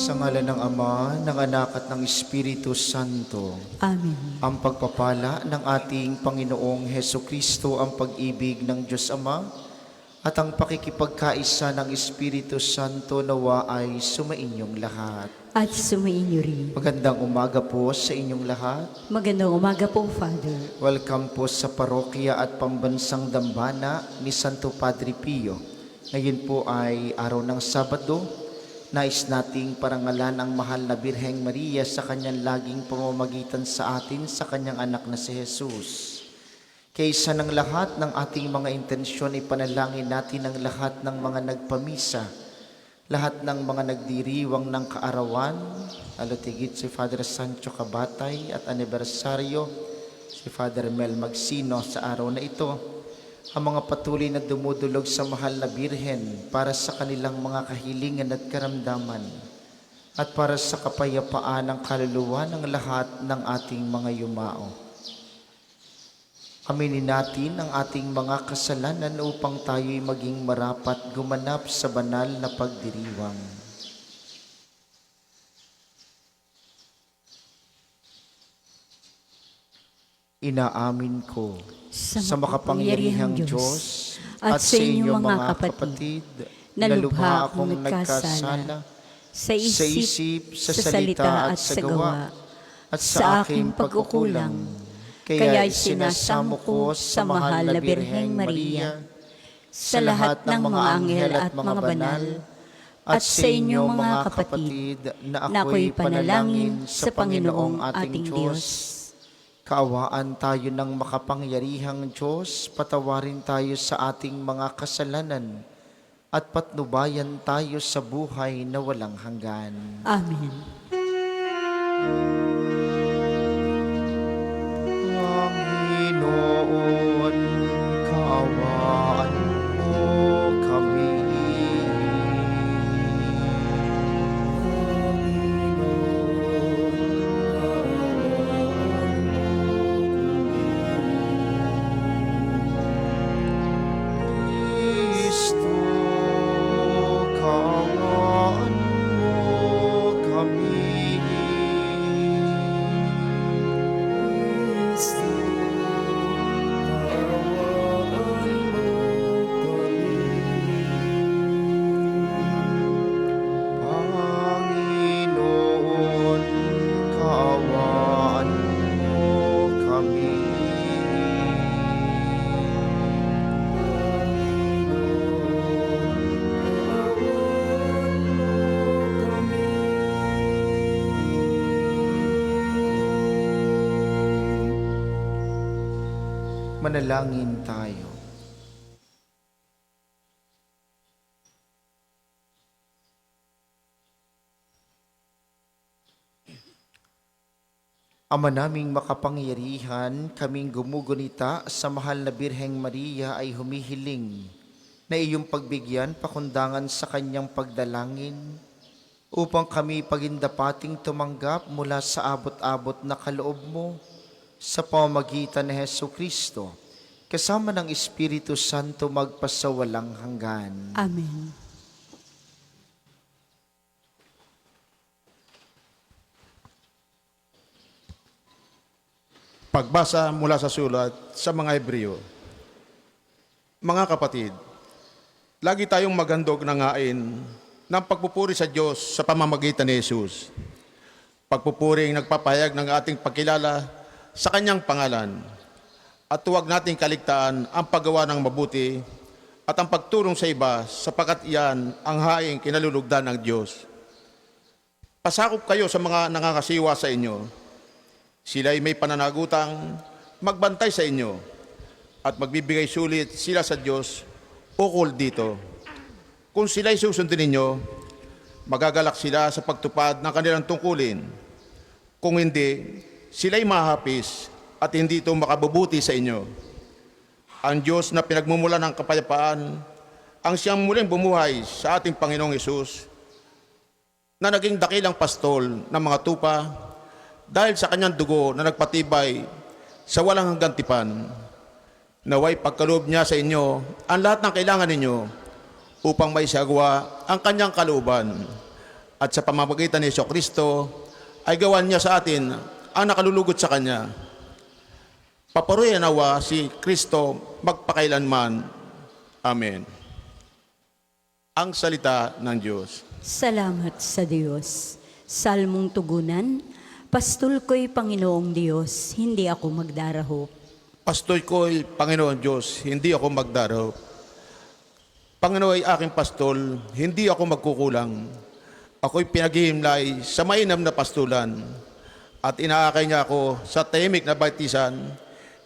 Sa ngalan ng Ama, ng Anak at ng Espiritu Santo. Amen. Ang pagpapala ng ating Panginoong Hesukristo, ang pag-ibig ng Diyos Ama, at ang pakikipagkaisa ng Espiritu Santo nawa ay sumainyong lahat. At sumainyo rin. Magandang umaga po sa inyong lahat. Magandang umaga po, Father. Welcome po sa parokya at pambansang dambana ni Santo Padre Pio. Ngayon po ay araw ng Sabado. Nais nating parangalan ang mahal na Birheng Maria sa kanyang laging pamamagitan sa atin sa kanyang anak na si Jesus. Kaysa ng lahat ng ating mga intensyon, ipanalangin natin ang lahat ng mga nagpamisa, lahat ng mga nagdiriwang ng kaarawan, lalo tigit si Father Sancho Cabatay at anibersaryo si Father Mel Magsino sa araw na ito. Ang mga patuloy na dumudulog sa mahal na Birhen para sa kanilang mga kahilingan at karamdaman at para sa kapayapaan ng kaluluwa ng lahat ng ating mga yumao. Aminin natin ang ating mga kasalanan upang tayo'y maging marapat gumanap sa banal na pagdiriwang. Inaamin ko sa makapangyarihang Diyos at sa inyong mga kapatid na lubha akong nagkasala sa isip, sa salita at sa gawa at sa aking pagkukulang. Kaya sinasamo ko sa mahal na Birheng Maria, sa lahat ng mga anghel at mga banal, at sa inyong mga kapatid na ako'y panalangin sa Panginoong ating Diyos. Kaawaan tayo ng makapangyarihang Diyos, patawarin tayo sa ating mga kasalanan, at patnubayan tayo sa buhay na walang hanggan. Amen. Panginoon, kaawaan mo kami. Kristo, kaawaan mo kami. Panginoon, kaawaan mo kami. Manalangin tayo. Ama naming makapangyarihan, kaming gumugunita sa mahal na Birheng Maria ay humihiling na iyong pagbigyan pakundangan sa kanyang pagdalangin upang kami pagindapating tumanggap mula sa abot-abot na kaloob mo sa pamamagitan ni Hesukristo, kasama ng Espiritu Santo magpasawalang hanggan. Amen. Pagbasa mula sa sulat sa mga Hebreo. Mga kapatid, lagi tayong maghandog na ngain ng pagpupuri sa Diyos sa pamamagitan ni Jesus. Pagpupuring nagpapahayag ng ating pagkilala sa Kanyang pangalan. At huwag nating kaligtaan ang paggawa ng mabuti at ang pagtulong sa iba sapagkat iyan ang haing kinalulugdan ng Diyos. Pasakop kayo sa mga nangangasiwa sa inyo. Sila'y may pananagutang magbantay sa inyo at magbibigay sulit sila sa Diyos ukol dito. Kung sila'y susundin ninyo, magagalak sila sa pagtupad ng kanilang tungkulin. Kung hindi, sila'y mahapis at hindi ito makabubuti sa inyo. Ang Diyos na pinagmumula ng kapayapaan, ang siyang muling bumuhay sa ating Panginoong Hesus, na naging dakilang pastol ng mga tupa dahil sa kanyang dugo na nagpatibay sa walang hanggang tipan. Naway pagkaloob niya sa inyo ang lahat ng kailangan ninyo upang maisagawa ang kanyang kalooban. at sa pamamagitan ni Kristo ay gawan niya sa atin ang nakalulugod sa Kanya. Papurihan nawa si Kristo magpakailanman. Amen. Ang salita ng Diyos. Salamat sa Diyos. Salmong tugunan, Pastol ko'y Panginoong Diyos, hindi ako magdarahop. Pastoy ko'y Panginoon Diyos, hindi ako magdaraw. Panginoon ay aking pastol, hindi ako magkukulang. Ako'y pinaghihimlay sa mainam na pastulan at inaakay niya ako sa tahimik na baitisan.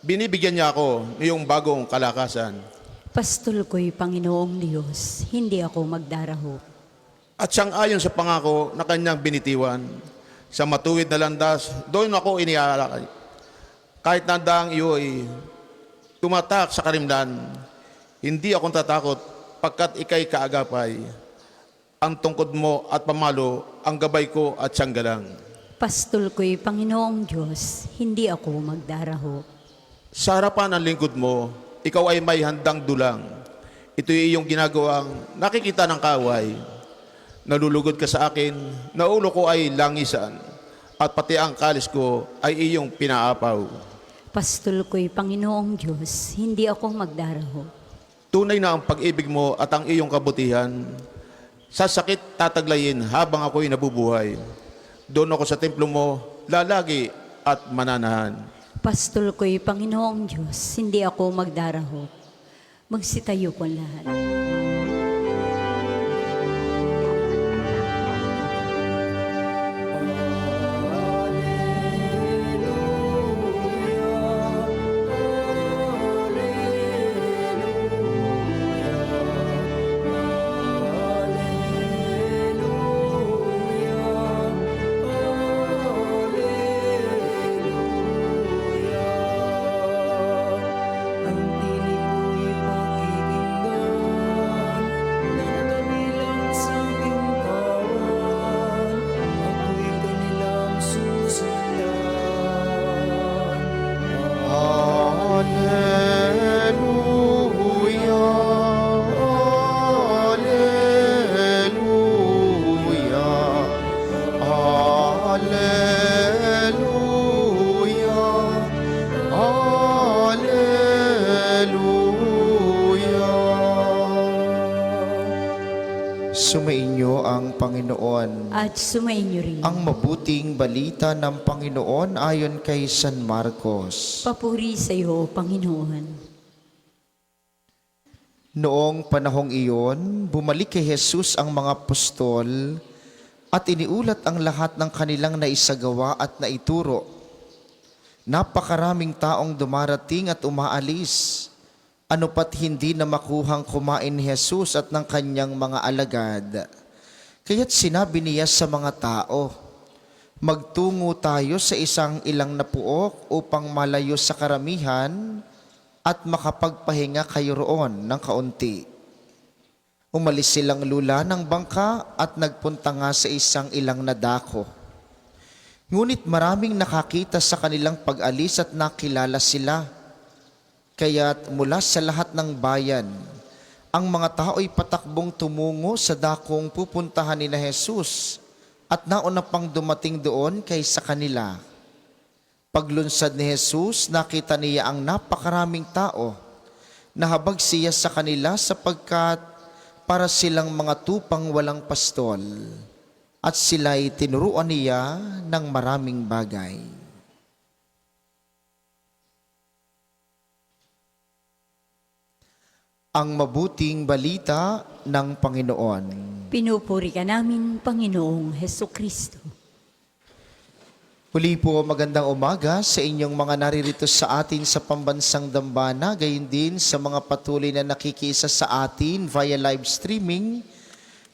Binibigyan niya ako ng bagong kalakasan. Pastol ko'y Panginoong Diyos, hindi ako magdarahop. At siyang ayon sa pangako na kanyang binitiwan, sa matuwid na landas, doon ako iniaalakay. Kahit nandaang iyo'y tumatak sa karimlan, hindi akong tatakot pagkat ika'y kaagapay. Ang tungkod mo at pamalo, ang gabay ko at siyang galang. Pastol ko'y Panginoong Diyos, hindi ako magdarahop. Sa harapan ng lingkod mo, ikaw ay may handang dulang. Ito'y iyong ginagawang nakikita ng kaway. Nalulugod ka sa akin, na ulo ko ay langisan, at pati ang kalis ko ay iyong pinaapaw. Pastol ko'y Panginoong Diyos, hindi ako magdarahop. Tunay na ang pag-ibig mo at ang iyong kabutihan. Sa sakit tataglayin habang ako'y nabubuhay. Doon ako sa templo mo, lalagi at mananahan. Pastol ko'y Panginoong Diyos, hindi ako magdarahop. Magsitayo po lahat. Sumainyo ang Panginoon. At sumainyo rin. Ang mabuting balita ng Panginoon ayon kay San Marcos. Papuri sa iyo, Panginoon. Noong panahong iyon, bumalik kay Jesus ang mga apostol at iniulat ang lahat ng kanilang naisagawa at naituro. Napakaraming taong dumarating at umaalis. Ano pat hindi na makuhang kumain ni Jesus at ng kanyang mga alagad. Kaya't sinabi niya sa mga tao, magtungo tayo sa isang ilang na puok upang malayo sa karamihan at makapagpahinga kayo roon ng kaunti. Umalis silang lula ng bangka at nagpunta nga sa isang ilang na dako. Ngunit maraming nakakita sa kanilang pag-alis at nakilala sila. Kaya't mula sa lahat ng bayan, ang mga tao'y patakbong tumungo sa dakong pupuntahan ni na Jesus at nauna pang dumating doon kaysa kanila. Paglunsad ni Jesus, nakita niya ang napakaraming tao. Nahabag siya sa kanila sapagkat para silang mga tupang walang pastol at sila'y tinuruan niya ng maraming bagay. Ang mabuting balita ng Panginoon. Pinupuri ka namin, Panginoong Hesukristo. Muli po magandang umaga sa inyong mga naririto sa atin sa pambansang dambana, gayon din sa mga patuloy na nakikiisa sa atin via live streaming,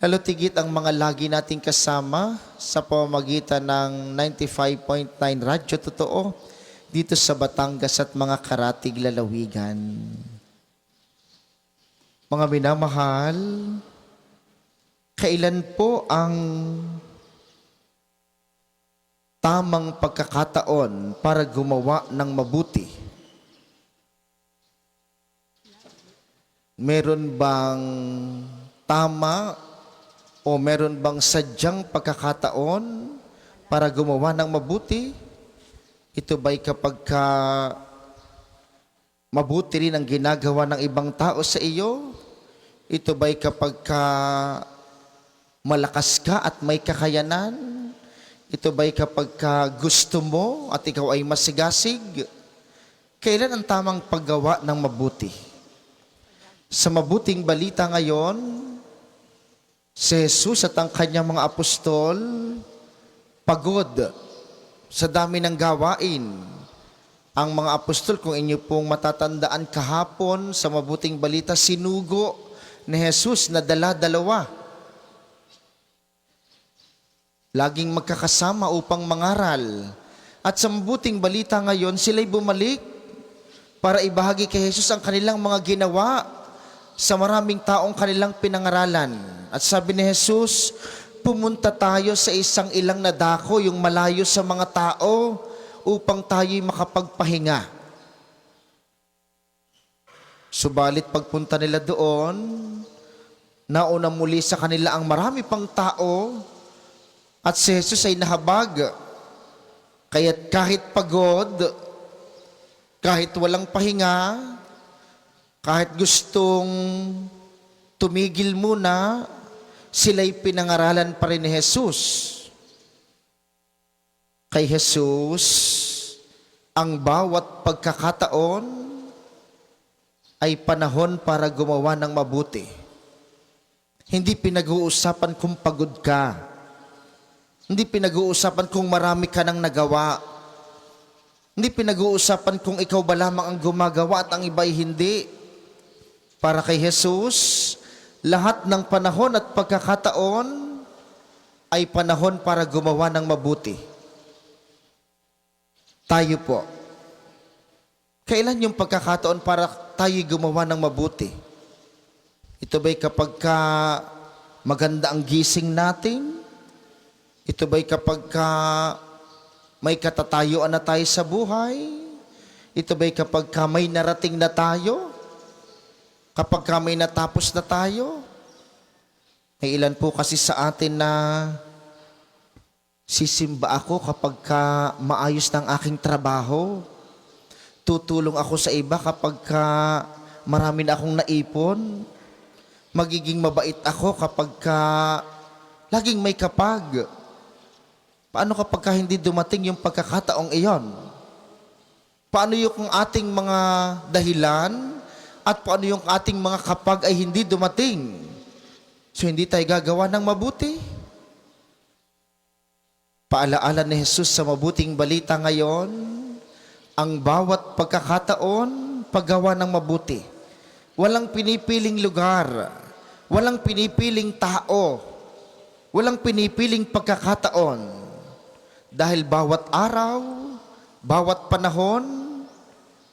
lalo tigit ang mga lagi nating kasama sa pamamagitan ng 95.9 Radyo Totoo dito sa Batangas at mga karatig lalawigan. Mga minamahal, kailan po ang tamang pagkakataon para gumawa ng mabuti? Meron bang tama O meron bang sadyang pagkakataon para gumawa ng mabuti? Ito ba'y kapag mabuti rin ang ginagawa ng ibang tao sa iyo? Ito ba'y kapag malakas ka at may kakayanan? Ito ba'y kapag gusto mo at ikaw ay masigasig? Kailan ang tamang paggawa ng mabuti? Sa mabuting balita ngayon, si Jesus at ang kanyang mga apostol pagod sa dami ng gawain. Ang mga apostol, kung inyo pong matatandaan kahapon sa mabuting balita, sinugo ni Jesus na dala-dalawa. Laging magkakasama upang mangaral. At sa mabuting balita ngayon, sila'y bumalik para ibahagi kay Jesus ang kanilang mga ginawa sa maraming taong kanilang pinangaralan. At sabi ni Jesus, pumunta tayo sa isang ilang na dako, yung malayo sa mga tao, upang tayo'y makapagpahinga. Subalit pagpunta nila doon, nauna muli sa kanila ang marami pang tao, at si Jesus ay nahabag. Kaya't kahit pagod, kahit walang pahinga, kahit gustong tumigil muna, sila'y pinangaralan pa rin ni Jesus. Kay Jesus, ang bawat pagkakataon ay panahon para gumawa ng mabuti. Hindi pinag-uusapan kung pagod ka. Hindi pinag-uusapan kung marami ka nang nagawa. Hindi pinag-uusapan kung ikaw ba lamang ang gumagawa at ang iba'y hindi. Para kay Jesus, lahat ng panahon at pagkakataon ay panahon para gumawa ng mabuti. Tayo po, kailan yung pagkakataon para tayo gumawa ng mabuti? Ito ba'y kapag maganda ang gising natin? Ito ba'y kapag may katatayuan na tayo sa buhay? Ito ba'y kapag may narating na tayo? Kapag may natapos na tayo? May ilan po kasi sa atin na sisimba ako kapag maayos ng aking trabaho. Tutulong ako sa iba kapag marami na akong naipon. Magiging mabait ako kapag laging may kapag. Paano kapag hindi dumating yung pagkakataong iyon? Paano yung ating mga dahilan at paano yung ating mga kapag ay hindi dumating? So hindi tayo gagawa ng mabuti? Paalaala ni Jesus sa mabuting balita ngayon, ang bawat pagkakataon, paggawa ng mabuti. Walang pinipiling lugar, walang pinipiling tao, walang pinipiling pagkakataon. Dahil bawat araw, bawat panahon,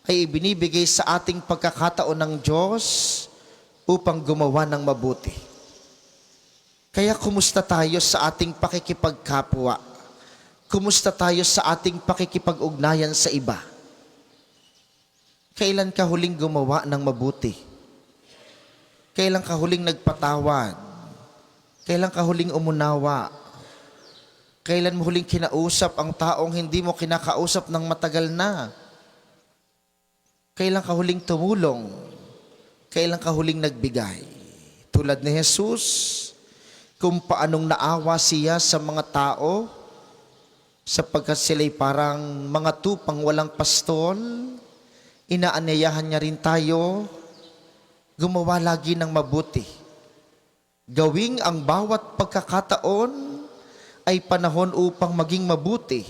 ay ibinibigay sa ating pagkakataon ng Diyos upang gumawa ng mabuti. Kaya kumusta tayo sa ating pakikipagkapwa? Kumusta tayo sa ating pakikipag-ugnayan sa iba? Kailan ka huling gumawa ng mabuti? Kailan ka huling nagpatawad? Kailan ka huling umunawa? Kailan mo huling kinausap ang taong hindi mo kinakausap ng matagal na? Kailan ka huling tumulong? Kailan ka huling nagbigay? Tulad ni Jesus, kung paanong naawa siya sa mga tao, sapagkat sila'y parang mga tupang walang pastol, inaanyayahan niya rin tayo gumawa lagi ng mabuti. Gawing ang bawat pagkakataon ay panahon upang maging mabuti,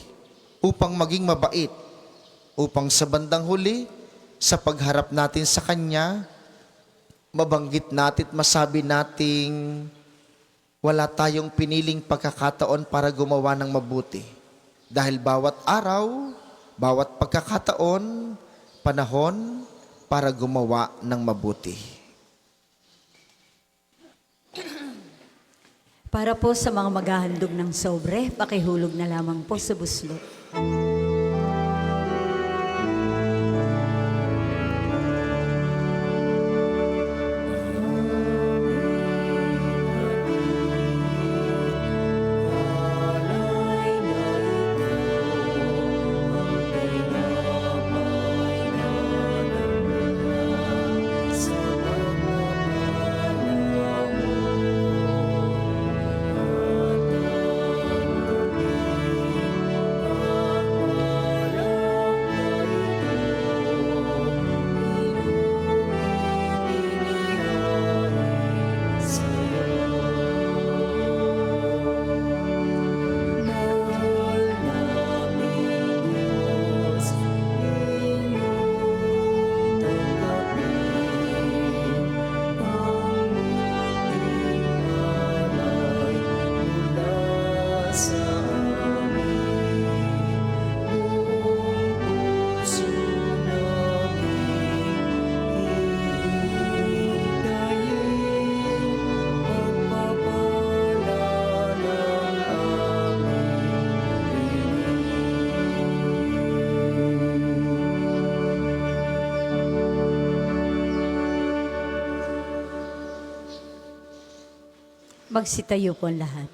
upang maging mabait, upang sa bandang huli, sa pagharap natin sa Kanya, mabanggit natin at masabi nating wala tayong piniling pagkakataon para gumawa ng mabuti. Dahil bawat araw, bawat pagkakataon, panahon para gumawa ng mabuti. Para po sa mga maghahandog ng sobre, pakihulog na lamang po sa buslot. Magsitayo po ang lahat.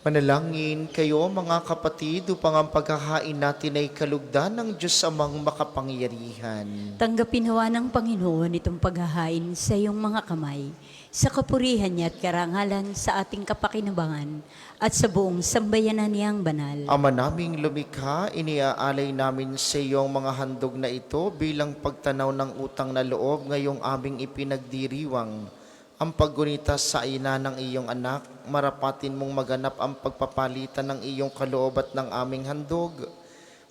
Manalangin kayo mga kapatid upang ang paghahain natin ay kalugdan ng Diyos Amang makapangyarihan. Tanggapin hawa ng Panginoon itong paghahain sa iyong mga kamay, sa kapurihan niya at karangalan sa ating kapakinabangan at sa buong sambayanan niyang banal. Ama naming lumikha, iniaalay namin sa iyong mga handog na ito bilang pagtanaw ng utang na loob ngayong aming ipinagdiriwang. Ang paggunita sa ina ng iyong anak, marapatin mong maganap ang pagpapalitan ng iyong kaloob at ng aming handog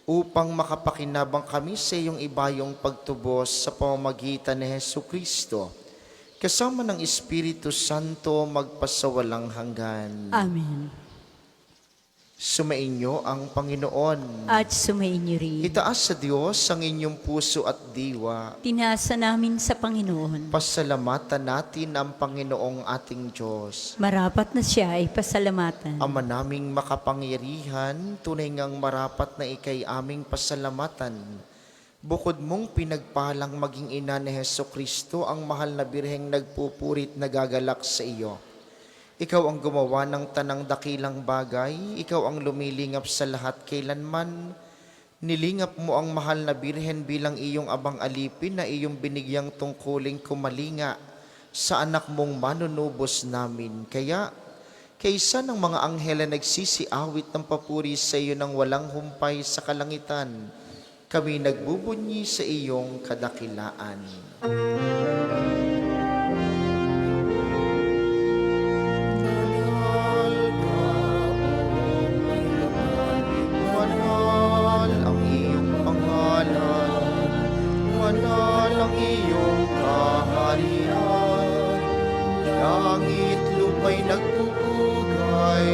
upang makapakinabang kami sa iyong ibayong pagtubos sa pamamagitan ni Hesu Kristo. Kasama ng Espiritu Santo magpasawalang hanggan. Amen. Sumainyo ang Panginoon. At sumainyo rin. Itaas sa Diyos ang inyong puso at diwa. Tinaasa namin sa Panginoon. Pasalamatan natin ang Panginoong ating Diyos. Marapat na siya ay pasalamatan. Ama naming makapangyarihan, tunay ngang marapat na ikay aming pasalamatan. Bukod mong pinagpalang maging ina ni Hesu Kristo, ang mahal na birheng nagpupurit nagagalak sa iyo. Ikaw ang gumawa ng tanang dakilang bagay, ikaw ang lumilingap sa lahat kailanman. Nilingap mo ang mahal na birhen bilang iyong abang alipin na iyong binigyang tungkuling kumalinga sa anak mong manunubos namin. Kaya, kaysa ng mga anghel na nagsisiawit ng papuri sa iyo ng walang humpay sa kalangitan, kami nagbubunyi sa iyong kadakilaan. Manal ang iyong pangalan, manal ang iyong kaharian. Langit lupa'y nagpupugay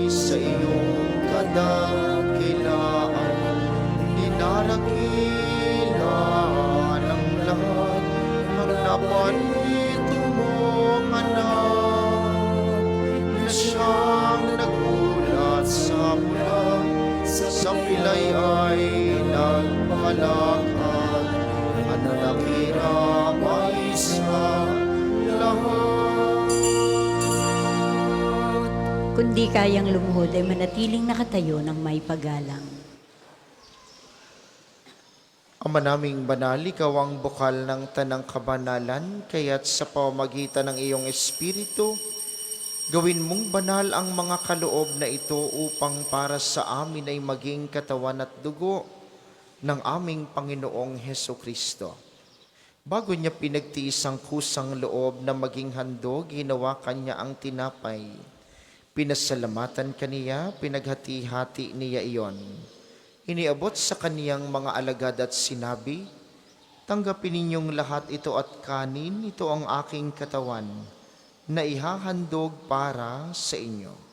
sa iyong kadakilaan. Dinaragila ng lahat ang napanito mong anak na siyang nagulat sa mula, sa pilay ay nagpalakad at nakiramay sa lahat. Kundi kayang lumuhod ay manatiling nakatayo ng may paggalang. Ama naming banal, ikaw ang bukal ng tanang kabanalan, kaya't sa pamamagitan ng iyong Espiritu, gawin mong banal ang mga kaloob na ito upang para sa amin ay maging katawan at dugo ng aming Panginoong Hesu Kristo. Bago niya pinagtiis ang kusang loob na maging handog, hinawakan niya ang tinapay. Pinasalamatan kaniya, pinaghati-hati niya iyon. Iniabot sa kaniyang mga alagad at sinabi, "Tanggapin ninyong lahat ito at kanin, ito ang aking katawan, na ihahandog para sa inyo."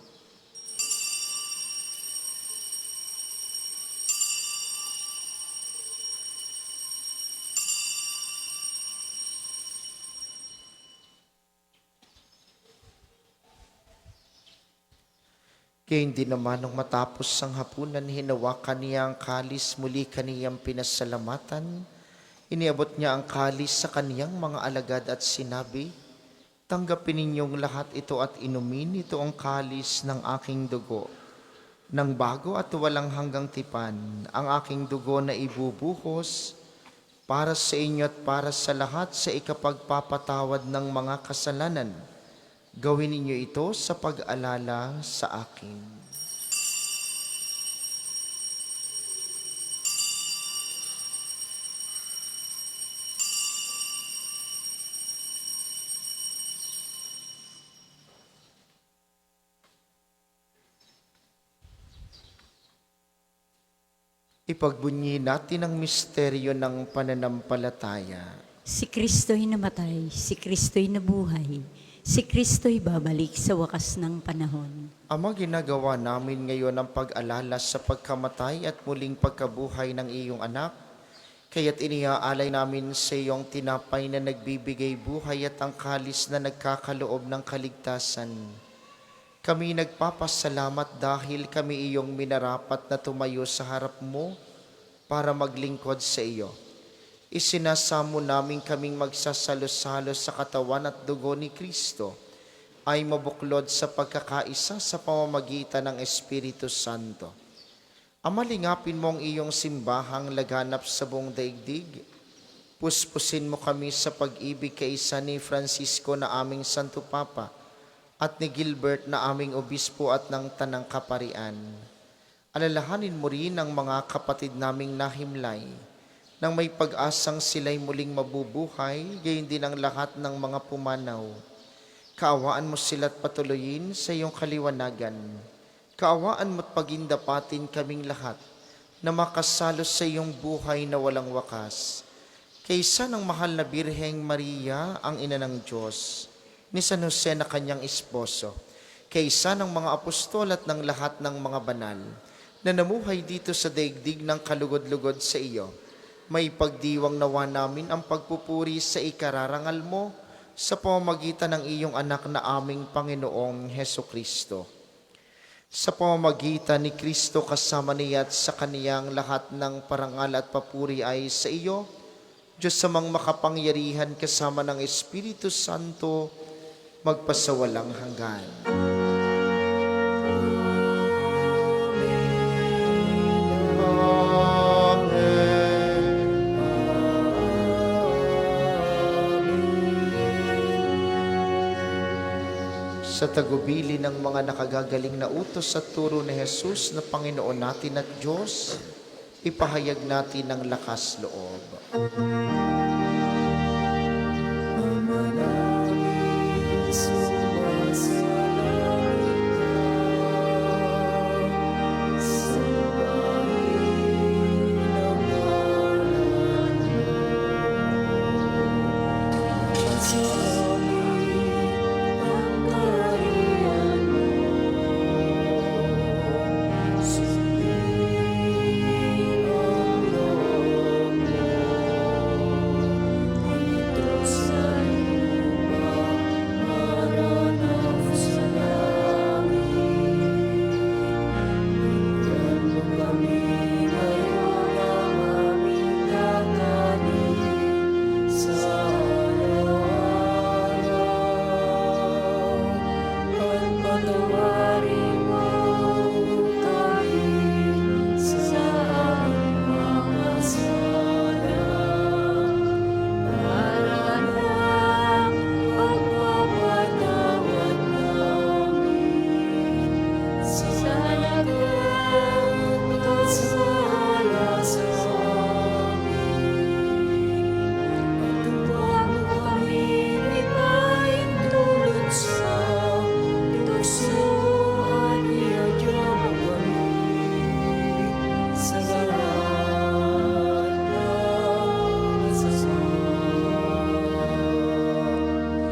Kaya hindi naman nung matapos ang hapunan, hinawakan niya ang kalis, muli kaniyang pinasalamatan. Iniabot niya ang kalis sa kaniyang mga alagad at sinabi, "Tanggapin ninyong lahat ito at inumin, ito ang kalis ng aking dugo, ng bago at walang hanggang tipan, ang aking dugo na ibubuhos para sa inyo at para sa lahat sa ikapagpapatawad ng mga kasalanan. Gawin ninyo ito sa pag-alala sa akin." Ipagbunyi natin ang misteryo ng pananampalataya. Si Kristo'y namatay, si Kristo'y nabuhay, si Kristo'y babalik sa wakas ng panahon. Ama, ginagawa namin ngayon ang pag-alala sa pagkamatay at muling pagkabuhay ng iyong anak. Kaya't iniaalay namin sa iyong tinapay na nagbibigay buhay at ang kalis na nagkakaloob ng kaligtasan. Kami nagpapasalamat dahil kami iyong minarapat na tumayo sa harap mo para maglingkod sa iyo. Isinasamo namin kaming magsasalo-salo sa katawan at dugo ni Kristo ay mabuklod sa pagkakaisa sa pamamagitan ng Espiritu Santo. Amalingapin mo ang iyong simbahang laganap sa buong daigdig. Puspusin mo kami sa pag-ibig kaisa ni Francisco na aming Santo Papa at ni Gilbert na aming Obispo at ng Tanang Kaparian. Alalahanin mo rin ang mga kapatid naming nahimlay nang may pag-asang sila'y muling mabubuhay, gayon din ang lahat ng mga pumanaw. Kaawaan mo sila't patuloyin sa iyong kaliwanagan. Kaawaan mo't pagindapatin kaming lahat na makasalo sa iyong buhay na walang wakas. Kaysa ng mahal na Birheng Maria, ang ina ng Diyos, ni San Jose na kanyang esposo, kaysa ng mga apostol at ng lahat ng mga banal, na namuhay dito sa daigdig ng kalugod-lugod sa iyo, may pagdiwang nawa namin ang pagpupuri sa ikararangal mo sa pamamagitan ng iyong anak na aming Panginoong Heso Kristo. Sa pamamagitan ni Kristo kasama niya at sa kaniyang lahat ng parangal at papuri ay sa iyo, Diyos samang makapangyarihan kasama ng Espiritu Santo, magpasawalang hanggan. Sa tagubili ng mga nakagagaling na utos at turo ni Jesus na Panginoon natin at Diyos, ipahayag natin ang lakas loob.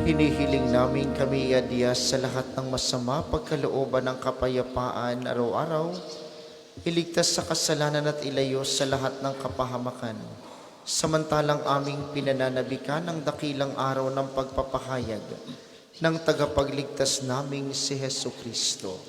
Hinihiling namin kami iadiyas sa lahat ng masama, pagkalooban ng kapayapaan araw-araw, iligtas sa kasalanan at ilayo sa lahat ng kapahamakan. Samantalang aming pinananabikan ang dakilang araw ng pagpapahayag ng tagapagligtas naming si Heso Kristo.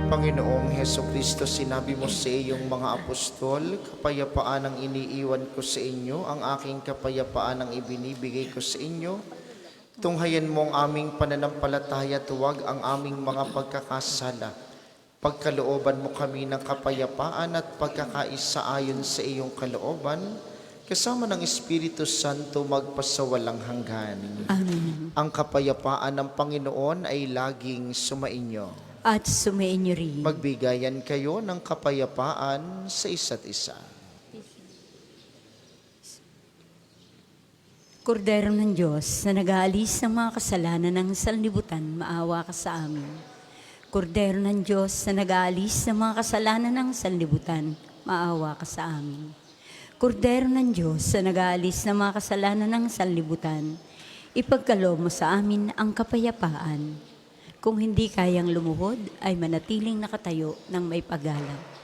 Panginoong Heso Kristo, sinabi mo sa iyong mga apostol, kapayapaan ang iniiwan ko sa inyo, ang aking kapayapaan ang ibinibigay ko sa inyo. Tunghayan mo ang aming pananampalataya, tuwag ang aming mga pagkakasala. Pagkalooban mo kami ng kapayapaan at pagkakaisa ayon sa iyong kalooban, kasama ng Espiritu Santo magpasawalang hanggan. Amen. Ang kapayapaan ng Panginoon ay laging sumainyo. At sumainyo rin. Magbigayan kayo ng kapayapaan sa isa't isa. Kordero ng Diyos na nag-aalis ng mga kasalanan ng sanlibutan, maawa ka sa amin. Kordero ng Diyos na nag-aalis ng mga kasalanan ng sanlibutan, maawa ka sa amin. Kordero ng Diyos na nag-aalis ng mga kasalanan ng sanlibutan, Ipagkaloob mo sa amin ang kapayapaan. Kung hindi kayang lumuhod, ay manatiling nakatayo ng may paggalang.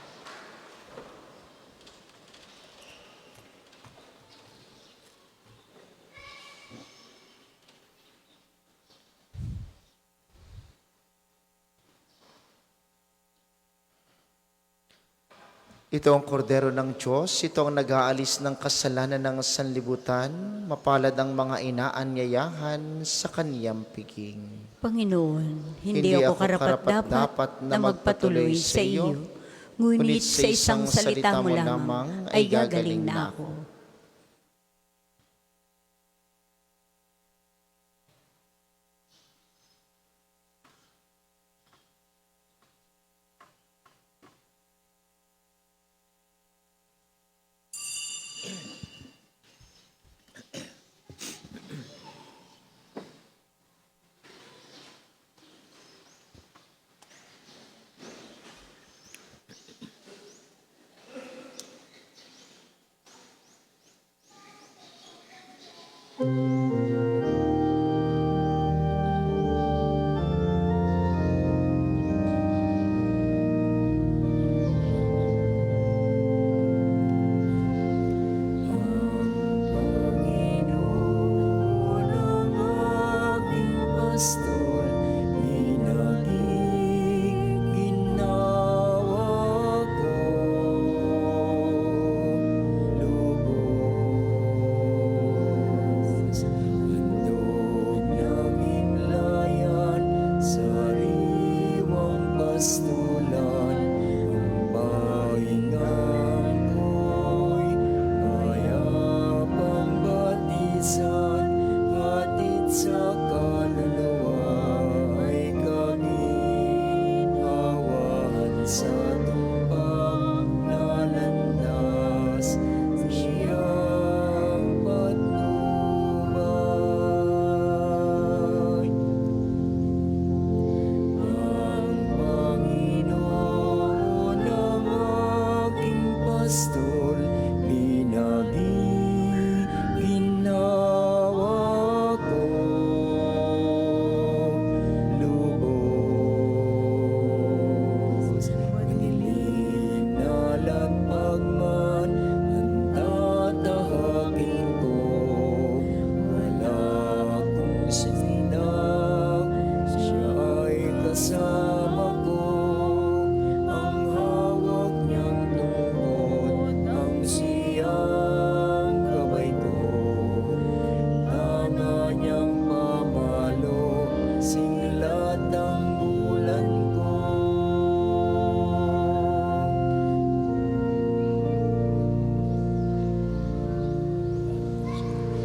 Ito ang kordero ng Diyos, ito ang nag-aalis ng kasalanan ng sanlibutan, mapalad ang mga inaanyayahan sa kaniyang piging. Panginoon, hindi ako karapat-dapat na magpatuloy sa iyo, ngunit sa isang salita mo lamang ay gagaling na ako.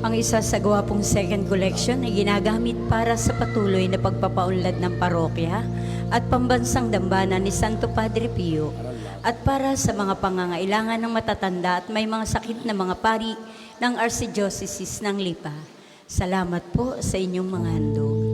Ang isa sa gwapong second collection ay ginagamit para sa patuloy na pagpapaunlad ng parokya at pambansang dambana ni Santo Padre Pio at para sa mga pangangailangan ng matatanda at may mga sakit na mga pari ng Archdiocese ng Lipa. Salamat po sa inyong mga handog.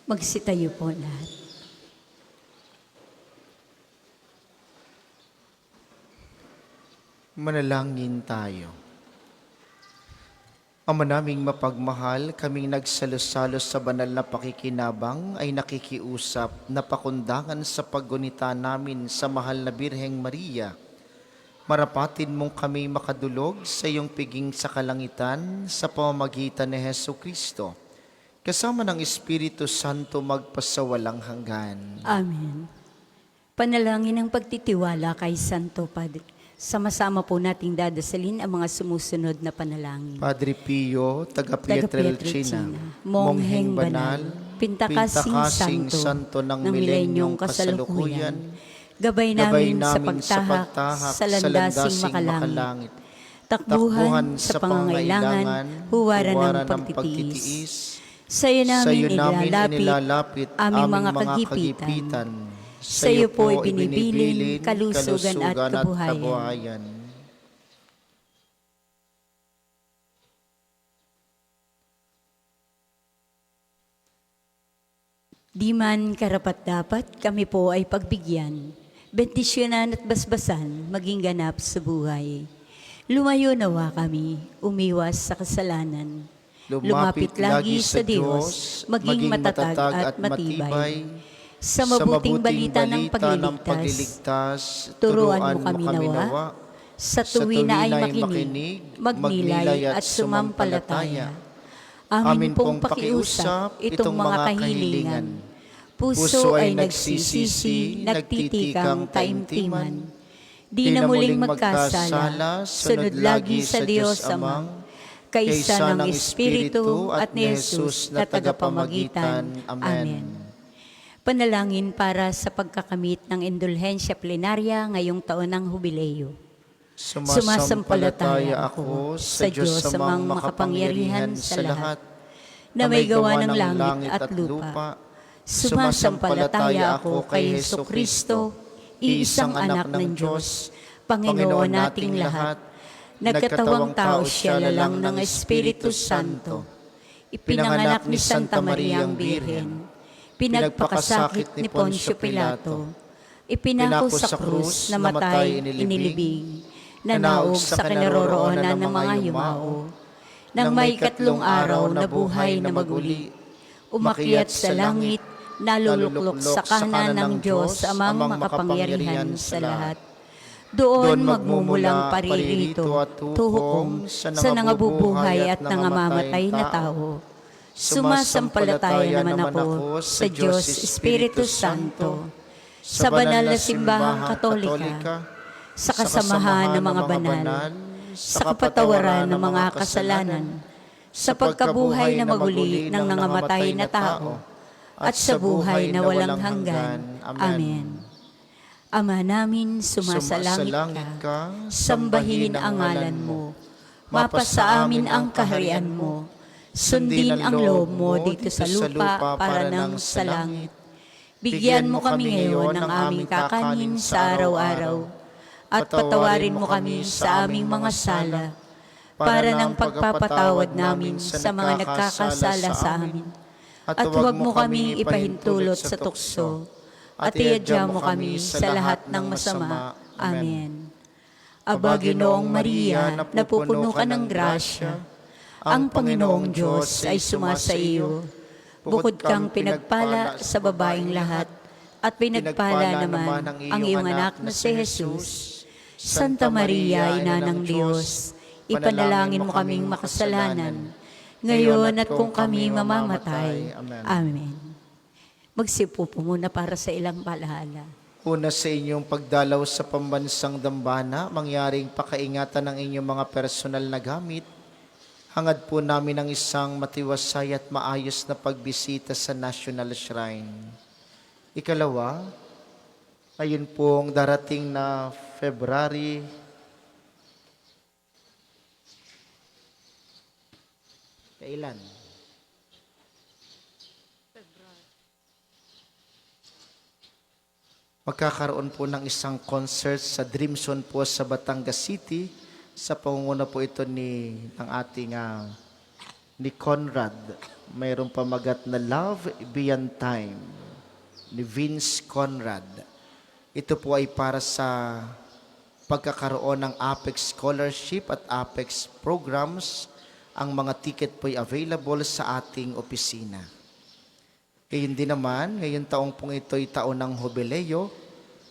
Magsitayo po lahat. Manalangin tayo. Ama naming mapagmahal, kaming nagsalos-salos sa banal na pakikinabang ay nakikiusap na pakundangan sa paggunita namin sa mahal na Birheng Maria. Marapatin mong kami makadulog sa iyong piging sa kalangitan sa pamamagitan ni Hesu Kristo. Kasama ng Espiritu Santo magpasawalang hanggan. Amen. Panalangin ng pagtitiwala kay Santo Padre. Sama-sama po nating dadasalin ang mga sumusunod na panalangin. Padre Pio, taga Pietrelcina, Mongheng Banal, Pintakasing Santo ng Milenyong Kasalukuyan, gabay namin sa pagtahak sa landasing makalangit, takbuhan sa pangangailangan, huwaran ng pagtitiis. Sa'yo namin inilalapit aming mga kagipitan. Sa iyo po ibinibilin kalusugan at kabuhayan. Di man karapat-dapat kami po ay pagbigyan, bendisyonan at basbasan maging ganap sa buhay. Lumayo nawa kami, umiwas sa kasalanan. Lumapit lagi sa Diyos, maging matatag at matibay. Sa mabuting balita ng pagliligtas, turuan mo kami nawa, sa tuwi na ay makinig, magnilay at sumampalataya. Amin pong pakiusap itong mga kahilingan. Puso ay nagsisisi, nagtitikang taimtiman. Di na muling magkasala, sunod lagi sa Diyos Amang, kaisa ng Espiritu at ni Jesus na tagapamagitan. Amen. Panalangin para sa pagkakamit ng indulhensya plenarya ngayong taon ng Hubileo. Sumasampalataya ako sa Diyos amang makapangyarihan sa lahat, na may gawa ng langit at lupa. Sumasampalataya ako kay Hesu Kristo, iisang anak ng Diyos, Panginoon nating lahat. Nagkatawang tao siya lalang ng Espiritu Santo. Ipinanganak ni Santa Maria ang Birhen. Pinagpakasakit ni Poncio Pilato. Ipinako sa krus, namatay, inilibing. Nanaog sa kinaroroonan ng mga yumao. Nang may ikatlong araw na buhay na maguli, umakyat sa langit, naluluklok sa kanan ng Diyos amang makapangyarihan sa lahat. Doon magmumulang paririto at tuhong sa nangabubuhay at nangamamatay na tao. Sumasampalataya naman ako sa Diyos Espiritu Santo, sa banal na simbahang katolika, sa kasamahan ng mga banal, sa kapatawaran ng mga kasalanan, sa pagkabuhay na maguli ng nangamatay na tao, at sa buhay na walang hanggan. Amen. Ama namin, sumasalangit ka, sambahin ang ngalan mo, mapasa amin ang kaharian mo, sundin ang loob mo dito sa lupa para nang sa langit. Bigyan mo kami ngayon ng aming kakanin sa araw-araw, at patawarin mo kami sa aming mga sala, para ng pagpapatawad namin sa mga nagkakasala sa amin. At huwag mo kaming ipahintulot sa tukso, at iadya mo kami sa lahat ng masama. Amen. Aba, Ginoong Maria, napupuno ka ng grasya, ang Panginoong Diyos ay sumasa iyo. Bukod kang pinagpala sa babaeng lahat, at pinagpala naman ang iyong anak na si Jesus. Santa Maria, Ina ng Diyos, ipanalangin mo kaming makasalanan, ngayon at kung kami mamamatay. Amen. Magsipo po muna para sa ilang palahala. Una sa inyong pagdalaw sa pambansang dambana, mangyaring pakaingatan ng inyong mga personal na gamit. Hangad po namin ang isang matiwasay at maayos na pagbisita sa National Shrine. Ikalawa, ngayon pong darating na February kailan? Magkakaroon po ng isang concert sa Dream Zone po sa Batangas City. Sa pangunguna po ito ng ating ni Conrad. Mayroong pamagat na Love Beyond Time ni Vince Conrad. Ito po ay para sa pagkakaroon ng Apex Scholarship at Apex Programs. Ang mga ticket po ay available sa ating opisina. Ngayon din naman, ngayon taong pong ito ay taon ng Jubileo,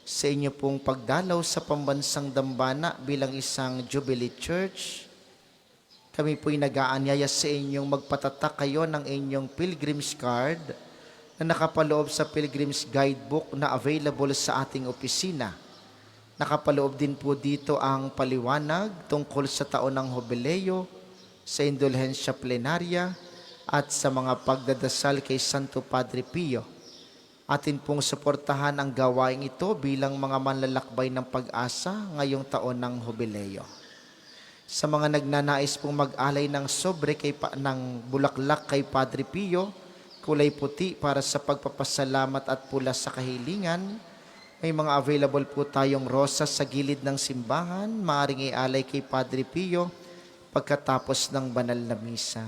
sa inyo pong pagdalaw sa Pambansang Dambana bilang isang Jubilee Church, kami po'y nag-aanyaya sa inyong magpatatak kayo ng inyong Pilgrim's Card na nakapaloob sa Pilgrim's Guidebook na available sa ating opisina. Nakapaloob din po dito ang paliwanag tungkol sa taon ng Jubileo, sa indulhensya plenarya, at sa mga pagdadasal kay Santo Padre Pio. Atin pong suportahan ang gawaing ito bilang mga manlalakbay ng pag-asa ngayong taon ng Jubileo. Sa mga nagnanais pong mag-alay ng sobre ng bulaklak kay Padre Pio, kulay puti para sa pagpapasalamat at pula sa kahilingan, may mga available po tayong rosas sa gilid ng simbahan, maaaring ialay kay Padre Pio pagkatapos ng banal na misa.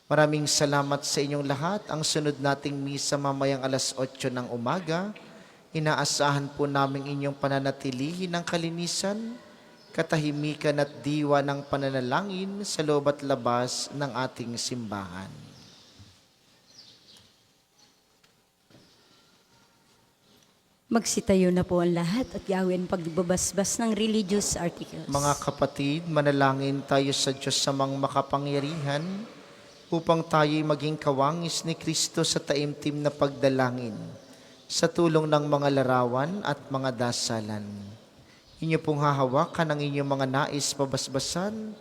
Maraming salamat sa inyong lahat. Ang sunod nating misa mamayang alas 8 ng umaga, inaasahan po namin inyong pananatilihin ng kalinisan, katahimikan at diwa ng pananalangin sa loob at labas ng ating simbahan. Magsitayo na po ang lahat at gawin pagbabasbas ng religious articles. Mga kapatid, manalangin tayo sa Diyos sa mga makapangyarihan upang tayo'y maging kawangis ni Kristo sa taimtim na pagdalangin sa tulong ng mga larawan at mga dasalan. Inyo pong hahawakan ang inyong mga nais pabasbasan,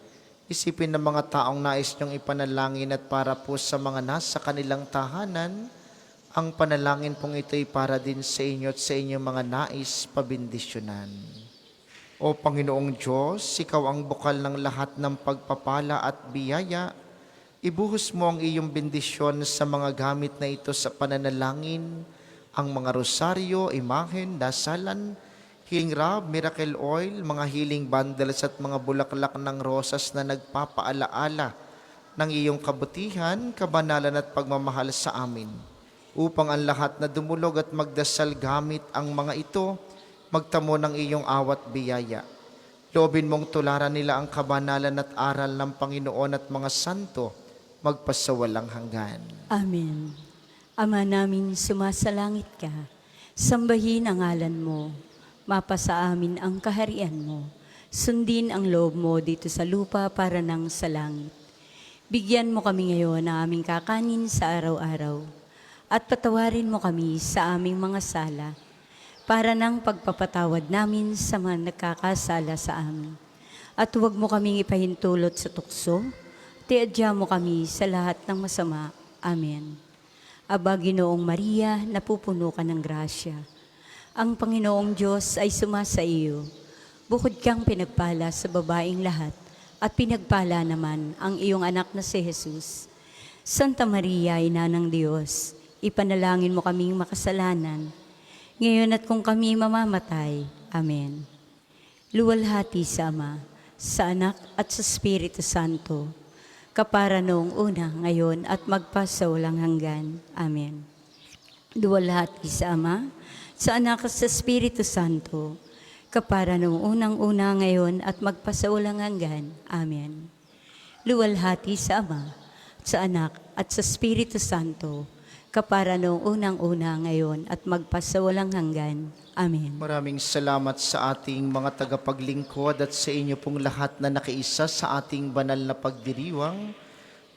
isipin ng mga taong nais niyong ipanalangin at para po sa mga nasa kanilang tahanan, ang panalangin pong ito'y para din sa inyo at sa inyong mga nais pabindisyonan. O Panginoong Diyos, Ikaw ang bukal ng lahat ng pagpapala at biyaya. Ibuhos mo ang iyong bendisyon sa mga gamit na ito sa pananalangin, ang mga rosaryo, imahen, dasalan, healing rub, miracle oil, mga healing bundles at mga bulaklak ng rosas na nagpapaalaala ng iyong kabutihan, kabanalan at pagmamahal sa amin. Upang ang lahat na dumulog at magdasal gamit ang mga ito, magtamo ng iyong awat biyaya. Loobin mong tularan nila ang kabanalan at aral ng Panginoon at mga santo, magpasawalang hanggan. Amen. Ama namin, sumasalangit ka, sambahin ang ngalan mo, mapasa amin ang kaharian mo, sundin ang loob mo dito sa lupa para nang sa langit. Bigyan mo kami ngayon ng aming kakanin sa araw-araw, at patawarin mo kami sa aming mga sala, para nang pagpapatawad namin sa mga nagkakasala sa amin. At huwag mo kaming ipahintulot sa tukso, tiadya mo kami sa lahat ng masama. Amen. Aba, Ginoong Maria, napupuno ka ng grasya. Ang Panginoong Diyos ay sumasa iyo. Bukod kang pinagpala sa babaing lahat, at pinagpala naman ang iyong anak na si Jesus. Santa Maria, Ina ng Diyos, ipanalangin mo kaming makasalanan, ngayon at kung kami mamamatay. Amen. Luwalhati sa Ama, sa Anak at sa Espiritu Santo, kapara noong una, ngayon at magpasawalang hanggan. Amen. Luwalhati sa Ama, sa Anak at sa Espiritu Santo, kapara noong unang-una, ngayon at magpasawalang hanggan. Amen. Luwalhati sa Ama, sa Anak at sa Espiritu Santo, kapara noong unang-una, ngayon at magpasawalang hanggan. Amen. Maraming salamat sa ating mga tagapaglingkod at sa inyo pong lahat na nakiisa sa ating banal na pagdiriwang.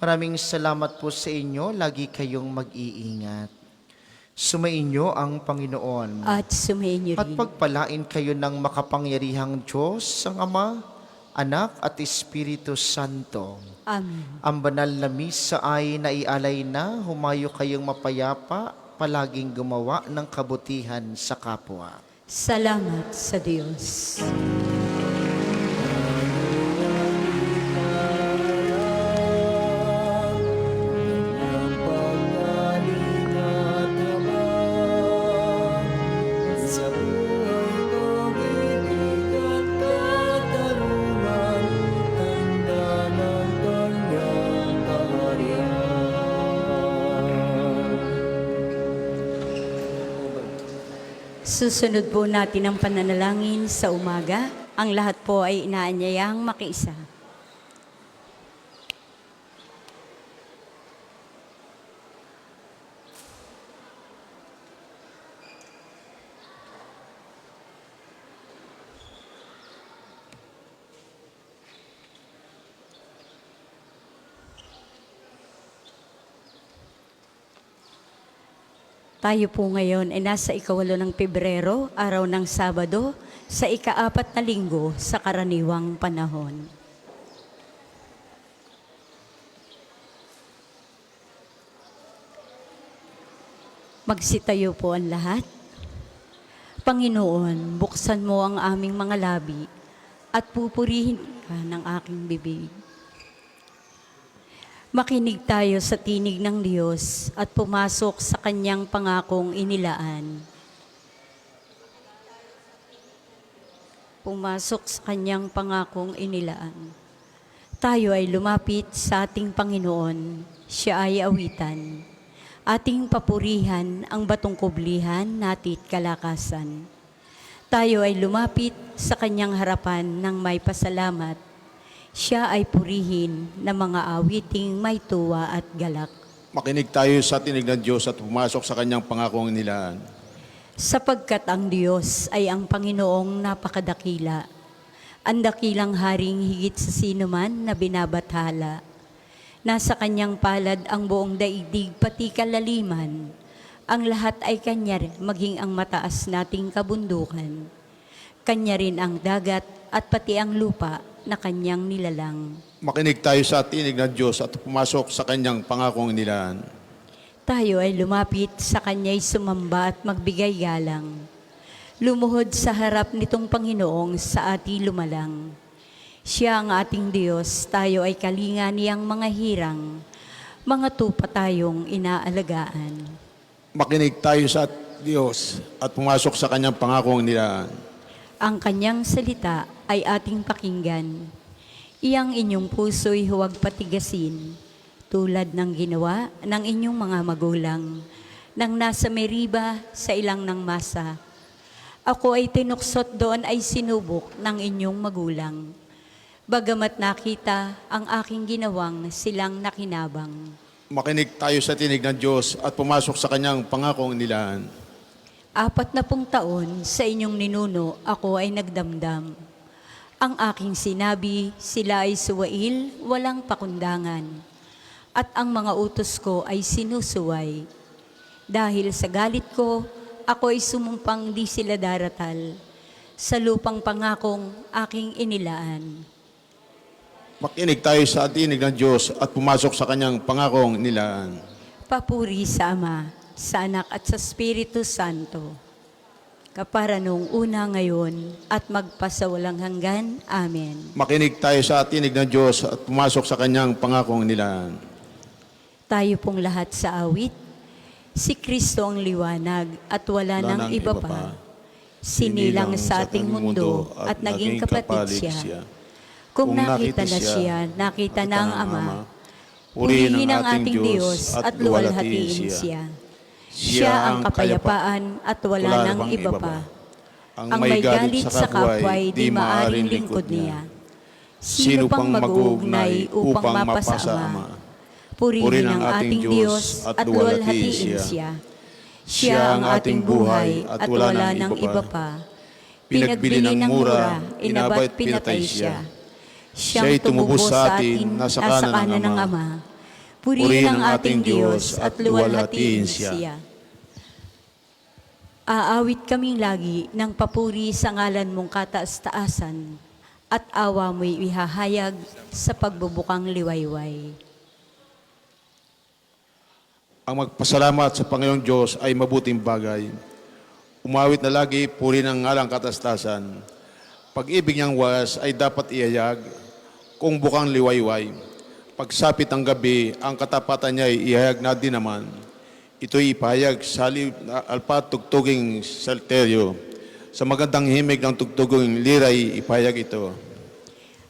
Maraming salamat po sa inyo. Lagi kayong mag-iingat. Sumainyo ang Panginoon. At sumainyo At rin. pagpalain kayo ng makapangyarihang Diyos, ang Ama, Anak at Espiritu Santo. Amen. Ang banal na misa ay naialay na, humayo kayong mapayapa, palaging gumawa ng kabutihan sa kapwa. Salamat sa Diyos. Susunod po natin ang pananalangin sa umaga. Ang lahat po ay inaanyayang makiisa. Tayo po ngayon ay nasa 8 ng Pebrero, araw ng Sabado, sa ika-4 na linggo sa karaniwang panahon. Magsitayo po ang lahat. Panginoon, buksan mo ang aming mga labi at pupurihin ka ng aking bibig. Makinig tayo sa tinig ng Diyos at pumasok sa kanyang pangakong inilaan. Pumasok sa kanyang pangakong inilaan. Tayo ay lumapit sa ating Panginoon, siya ay awitan. Ating papurihan ang batong kublihan natit kalakasan. Tayo ay lumapit sa kanyang harapan ng may pasalamat. Siya ay purihin ng mga awiting may tuwa at galak. Makinig tayo sa tinig ng Diyos at pumasok sa kanyang pangakong inilaan. Sapagkat ang Diyos ay ang Panginoong napakadakila, ang dakilang haring higit sa sinuman na binabathala. Nasa kanyang palad ang buong daigdig pati kalaliman. Ang lahat ay kanya maging ang mataas nating kabundukan. Kanya rin ang dagat at pati ang lupa na kanyang nilalang. Makinig tayo sa tinig ng Diyos at pumasok sa kanyang pangakong inilaan. Tayo ay lumapit sa kanya'y sumamba at magbigay galang. Lumuhod sa harap nitong Panginoong sa ating lumalang. Siya ang ating Diyos, tayo ay kalinga niyang mga hirang. Mga tupa tayong inaalagaan. Makinig tayo sa Diyos at pumasok sa kanyang pangakong inilaan. Ang kanyang salita ay ating pakinggan. Iyang inyong puso'y huwag patigasin, tulad ng ginawa ng inyong mga magulang, nang nasa Meriba sa ilang ng masa. Ako ay tinuksot doon ay sinubok ng inyong magulang. Bagamat nakita ang aking ginawang silang nakinabang. Makinig tayo sa tinig ng Diyos at pumasok sa kanyang pangakong inilaan. 40 taon sa inyong ninuno, ako ay nagdamdam. Ang aking sinabi, sila ay suwail, walang pakundangan. At ang mga utos ko ay sinusuway. Dahil sa galit ko, ako ay sumumpang di sila daratal. Sa lupang pangakong aking inilaan. Makinig tayo sa tinig ng Diyos at pumasok sa kanyang pangakong inilaan. Papuri sa Ama, sa Anak at sa Espiritu Santo. Kapara nung una ngayon at magpasawalang hanggan. Amen. Makinig tayo sa tinig ng Diyos at pumasok sa kanyang pangakong inilaan. Tayo pong lahat sa awit. Si Kristo ang liwanag at wala nang iba pa. Sinilang sa ating mundo at naging kapatid siya. Kung nakita na siya, nakita na ang Ama. Purihin ang ating Diyos at luwalhatiin siya. Siya ang kapayapaan at wala nang iba pa. Ang may galit sa kapwa'y di maaring lingkod niya. Sino pang mag-uugnay upang mapasa Ama? Purihin ang ating Diyos at luwalhatiin siya. Siya ang ating buhay at wala nang iba pa. Pinagbili ng mura, inaba't pinatay siya. Siya'y tumubos sa atin, nasa kanan ng Ama. Purihin ang ating Diyos at luwalhatiin siya. Aawit kaming lagi ng papuri sa ngalan mong kataas-taasan at awa mo'y ihahayag sa pagbubukang liwayway. Ang magpasalamat sa Panginoong Diyos ay mabuting bagay. Umawit na lagi, puri ng ngalang katastasan. Pag-ibig niyang wagas ay dapat iayag kung bukang liwayway. Pagsapit ng gabi, ang katapatan niya ay ihayag na din naman. Ito'y ipahayag sa alpa tugtuging salteryo. Sa magandang himig ng tugtuging liray, ipahayag ito.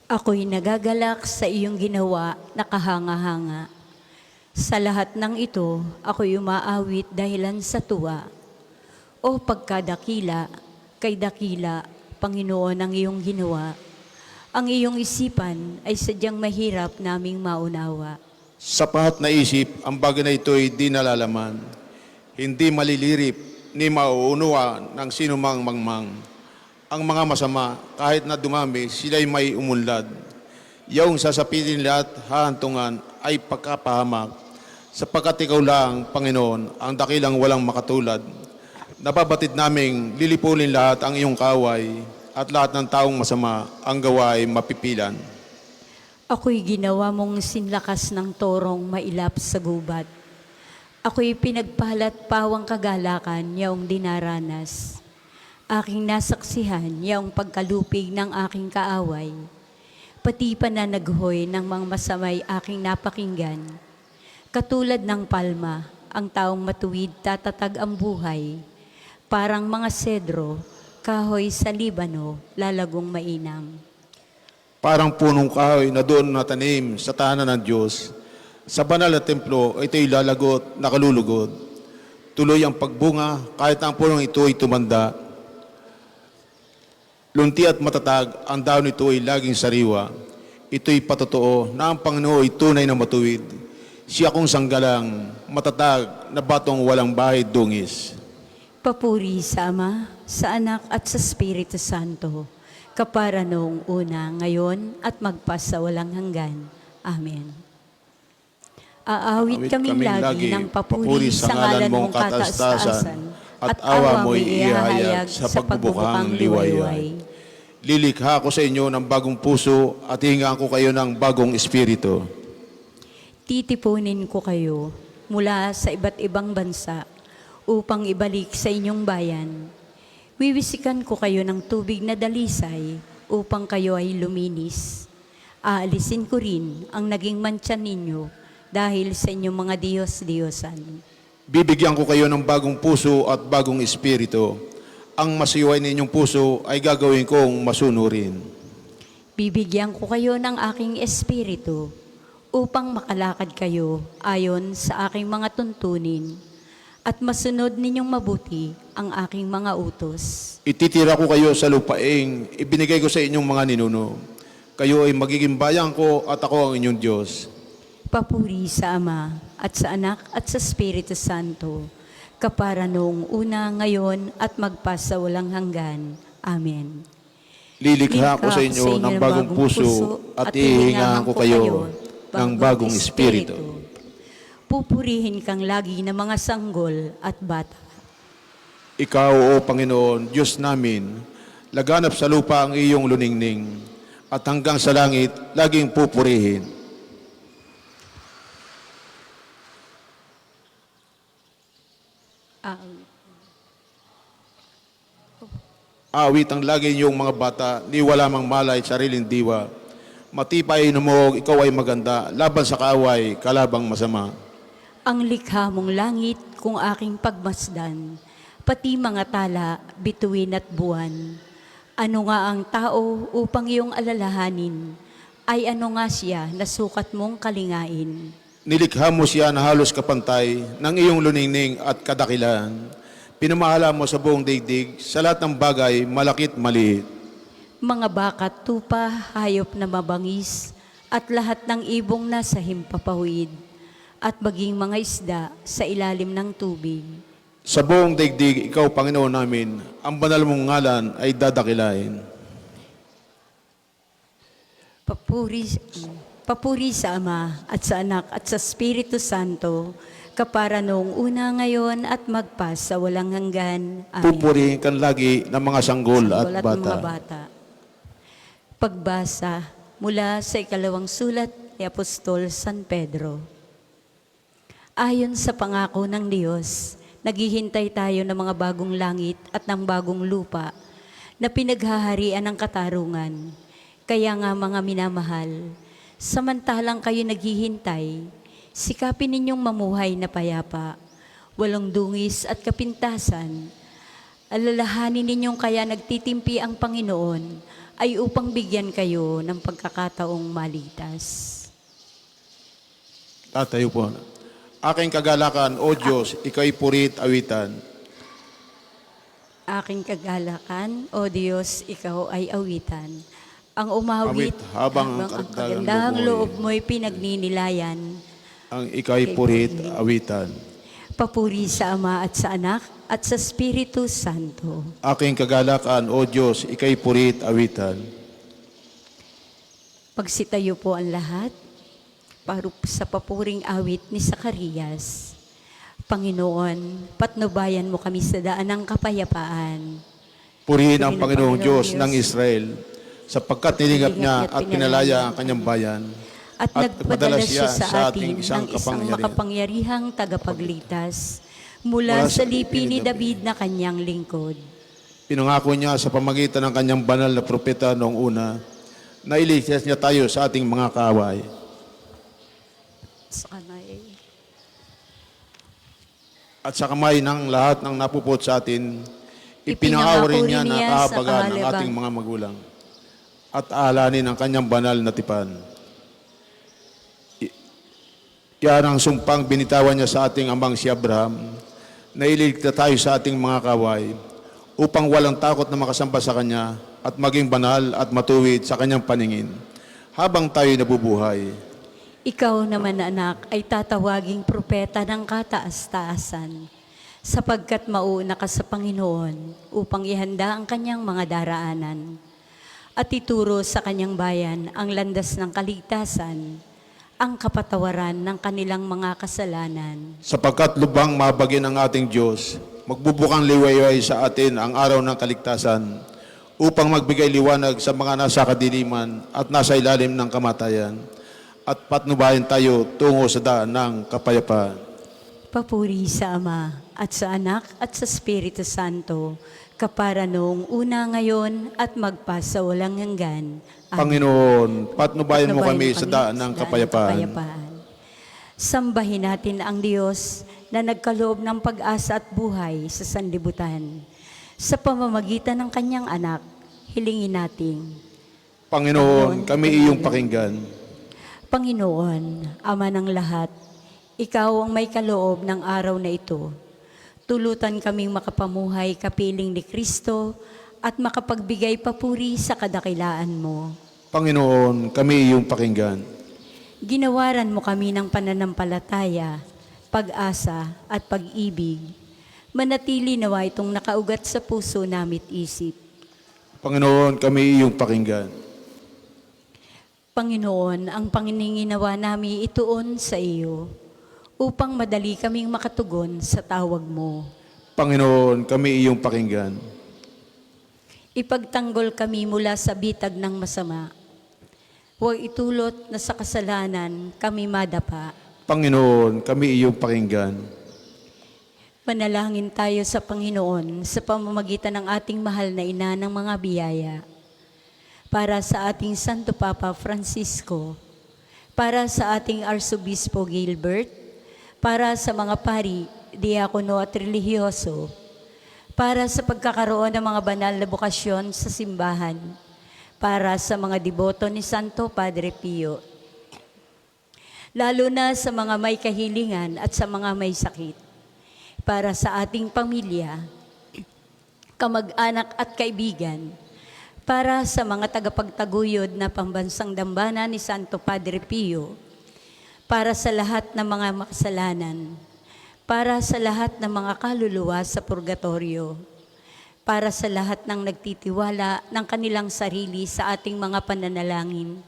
Ako'y nagagalak sa iyong ginawa na kahanga-hanga. Sa lahat ng ito, ako'y umaawit dahilan sa tuwa. O pagkadakila, kay dakila, Panginoon ang iyong ginawa, ang iyong isipan ay sadyang mahirap naming maunawa. Sa pahat na isip, ang bagay na ito ay di nalalaman. Hindi malilirip ni mauunuwa ng sinumang mangmang. Ang mga masama, kahit na dumami, sila'y may umunlad. Yung sasapitin lahat hahantungan ay pagkapahamak. Sapagkat ikaw lang, Panginoon, ang dakilang walang makatulad. Nababatid naming lilipunin lahat ang iyong kaway at lahat ng taong masama ang gawa ay mapipilan. Ako'y ginawa mong sinlakas ng torong mailap sa gubat. Ako'y pinagpalat pawang kagalakan yaong dinaranas. Aking nasaksihan yaong pagkalupig ng aking kaaway. Pati pananaghoy ng mga masamay aking napakinggan. Katulad ng palma, ang taong matuwid tatatag ang buhay. Parang mga sedro, kahoy sa Libano, lalagong mainam. Parang punong kahoy na doon natanim sa tahanan ng Diyos. Sa banal na templo, ito'y lalagot, nakalulugod. Tuloy ang pagbunga kahit ang punong ito ay tumanda. Lunti at matatag, ang daon nito ay laging sariwa. Ito'y patotoo na ang Panginoon ay tunay na matuwid. Siya kong sanggalang, matatag na batong walang bahay dungis. Papuri sa Ama, sa Anak at sa Espiritu Santo, kapara noong una, ngayon at magpasawalang hanggan. Amen. Aawit kaming lagi ng papuri sa ngalan mong kataas-taasan at awa mo'y ihahayag sa pagbubukang liwayway. Lilikha ko sa inyo ng bagong puso at hihingaan ko kayo ng bagong espiritu. Titipunin ko kayo mula sa iba't ibang bansa upang ibalik sa inyong bayan. Wiwisikan ko kayo ng tubig na dalisay upang kayo ay luminis. Aalisin ko rin ang naging mantsa ninyo dahil sa inyong mga Diyos-Diyosan. Bibigyan ko kayo ng bagong puso at bagong espiritu. Ang masiway ninyong puso ay gagawin kong masunurin. Bibigyan ko kayo ng aking espiritu upang makalakad kayo ayon sa aking mga tuntunin at masunod ninyong mabuti ang aking mga utos. Ititira ko kayo sa lupaing, ibinigay ko sa inyong mga ninuno. Kayo ay magiging bayan ko at ako ang inyong Diyos. Papuri sa Ama at sa Anak at sa Espiritu Santo, kapara noong una, ngayon at magpasawalang hanggan. Amen. Lilikha ko sa inyo ng bagong puso at ihingahan ko kayo ng bagong espiritu. Pupurihin kang lagi ng mga sanggol at bata. Ikaw, O Panginoon, Diyos namin, laganap sa lupa ang iyong luningning at hanggang sa langit, laging pupurihin. Awit ang lagi niyong mga bata, ni wala mang malay sariling diwa. Matipay numuog, ikaw ay maganda, laban sa kaaway, kalabang masama. Ang likha mong langit kung aking pagmasdan, pati mga tala, bituin at buwan. Ano nga ang tao upang iyong alalahanin, ay ano nga siya na sukat mong kalingain. Nilikha mo siya na halos kapantay ng iyong luningning at kadakilaan. Pinamahala mo sa buong daigdig, sa lahat ng bagay, malakit maliit. Mga baka, tupa, hayop na mabangis, at lahat ng ibong nasa himpapawid, at maging mga isda sa ilalim ng tubig. Sa buong daigdig, ikaw, Panginoon namin, ang banal mong ngalan ay dadakilain. Papuri sa Ama at sa Anak at sa Espiritu Santo, kapara noong una, ngayon at magpas sa walang hanggan. Amen. Pupurihin kan lagi ng mga sanggol at Mga bata. bata. Pagbasa mula sa ikalawang sulat ni Apostol San Pedro. Ayon sa pangako ng Diyos, naghihintay tayo ng mga bagong langit at ng bagong lupa na pinaghaharian ng katarungan. Kaya nga mga minamahal, samantalang kayo naghihintay, sikapin ninyong mamuhay na payapa, walang dungis at kapintasan. Alalahanin ninyong kaya nagtitimpi ang Panginoon ay upang bigyan kayo ng pagkakataong malitas. Tatayo po. Aking kagalakan, O Diyos, ikaw'y purit awitan. Aking kagalakan, O Diyos, ikaw ay awitan. Ang umawit, Awit habang ang ang karagdagang kagandahang loob loob mo'y pinagninilayan. Ang ika'y purit, awitan. Papuri sa Ama at sa Anak at sa Espiritu Santo. Aking kagalakan, O Diyos, ika'y purit, awitan. Pagsitayo po ang lahat sa papuring awit ni Zacarias. Panginoon, patnubayan mo kami sa daan ng kapayapaan. Purihin ang Purihin ang Panginoong Diyos Diyos ng Israel, sapagkat nilingap niya at pinalaya ang kanyang bayan. At nagpadala siya sa atin ng isang makapangyarihang tagapagligtas mula sa lipi ni David na kanyang lingkod. Pinangako niya sa pamagitan ng kanyang banal na propeta noong una, na iligtas niya tayo sa ating mga kaaway. Sa kanay. At sa kamay ng lahat ng napupot sa atin, ipinangako rin niya na kahabagan ng ating mga magulang at aalanin ang kanyang banal na tipan. Yan ang sumpang binitawan niya sa ating amang si Abraham, na iligtas tayo sa ating mga kaway, upang walang takot na makasamba sa kanya at maging banal at matuwid sa kanyang paningin, habang tayo nabubuhay. Ikaw naman, anak, ay tatawaging propeta ng kataas-taasan, sapagkat mauna ka sa Panginoon upang ihanda ang kanyang mga daraanan at ituro sa kanyang bayan ang landas ng kaligtasan, ang kapatawaran ng kanilang mga kasalanan. Sapagkat lubang mabagin ang ating Diyos, magbubukang liwayway sa atin ang araw ng kaligtasan, upang magbigay liwanag sa mga nasa kadiliman at nasa ilalim ng kamatayan, at patnubayan tayo tungo sa daan ng kapayapaan. Papuri sa Ama at sa Anak at sa Espiritu Santo, kapara noong una ngayon at magpasawalang hanggan. Amen. Panginoon, patnubayan mo kami sa daan ng kapayapaan. Sambahin natin ang Diyos na nagkaloob ng pag-asa at buhay sa sanlibutan. Sa pamamagitan ng kanyang anak, hilingin natin. Panginoon, kami iyong pakinggan. Panginoon, Ama ng lahat, Ikaw ang may kaloob ng araw na ito. Tulutan kaming makapamuhay kapiling ni Kristo at makapagbigay papuri sa kadakilaan mo. Panginoon, kami iyong pakinggan. Ginawaran mo kami ng pananampalataya, pag-asa at pag-ibig. Manatili nawa itong nakaugat sa puso namit isip. Panginoon, kami iyong pakinggan. Panginoon, ang pangininginawa namin ituon sa iyo, upang madali kaming makatugon sa tawag mo. Panginoon, kami iyong pakinggan. Ipagtanggol kami mula sa bitag ng masama. Huwag itulot na sa kasalanan kami madapa. Panginoon, kami iyong pakinggan. Manalangin tayo sa Panginoon sa pamamagitan ng ating mahal na ina ng mga biyaya. Para sa ating Santo Papa Francisco, para sa ating Arsobispo Gilbert, para sa mga pari, diakono at relihiyoso, para sa pagkakaroon ng mga banal na bukasyon sa simbahan, para sa mga deboto ni Santo Padre Pio, lalo na sa mga may kahilingan at sa mga may sakit, para sa ating pamilya, kamag-anak at kaibigan, para sa mga tagapagtaguyod na pambansang dambana ni Santo Padre Pio, para sa lahat ng mga makasalanan, para sa lahat ng mga kaluluwa sa purgatorio, para sa lahat ng nagtitiwala ng kanilang sarili sa ating mga pananalangin,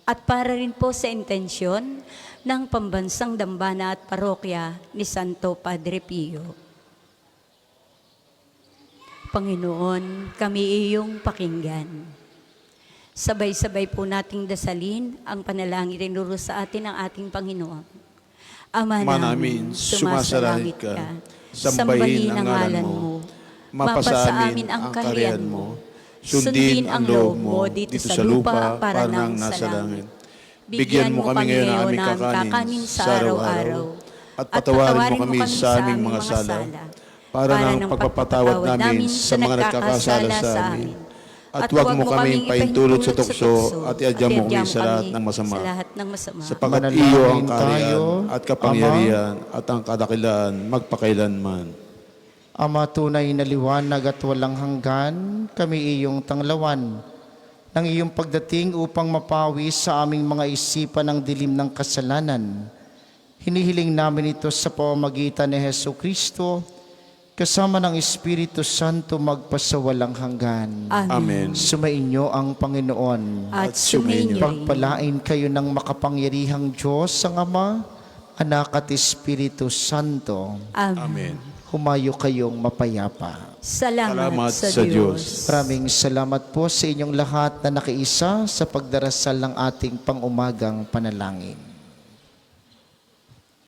at para rin po sa intensyon ng pambansang dambana at parokya ni Santo Padre Pio. Panginoon, kami iyong pakinggan. Sabay-sabay po nating dasalin ang panalangin tinuro sa atin ng ating Panginoon. Ama namin, sumasalangit ka, sambahin ang ngalan mo, mapasa amin ang kaharian mo, sundin ang loob mo dito sa lupa para nang nasa langit. Bigyan mo kami ngayon ng aming kakanin sa araw-araw, at patawarin mo kami sa aming mga sala, para ng pagpapatawad namin sa mga nagkakasala sa amin. At huwag mo kaming paintulot sa tukso at iadya mo kami sa lahat ng masama. Sapagkat iyo ang kaharian at kapangyarihan at ang kadakilaan magpakailanman. Ama, tunay na liwanag at walang hanggan, kami iyong tanglawan ng iyong pagdating upang mapawi sa aming mga isipan ang dilim ng kasalanan. Hinihiling namin ito sa pamamagitan ni Hesu Kristo, kasama ng Espiritu Santo magpasawalang hanggan. Amen. Sumainyo ang Panginoon. At sumainyo. sumainyo rin. Pagpalain kayo ng makapangyarihang Diyos ang Ama, Anak at Espiritu Santo. Amen. Amen. Humayo kayong mapayapa. Salamat, Salamat sa sa Diyos. Diyos. Maraming salamat po sa inyong lahat na nakiisa sa pagdarasal ng ating pangumagang panalangin.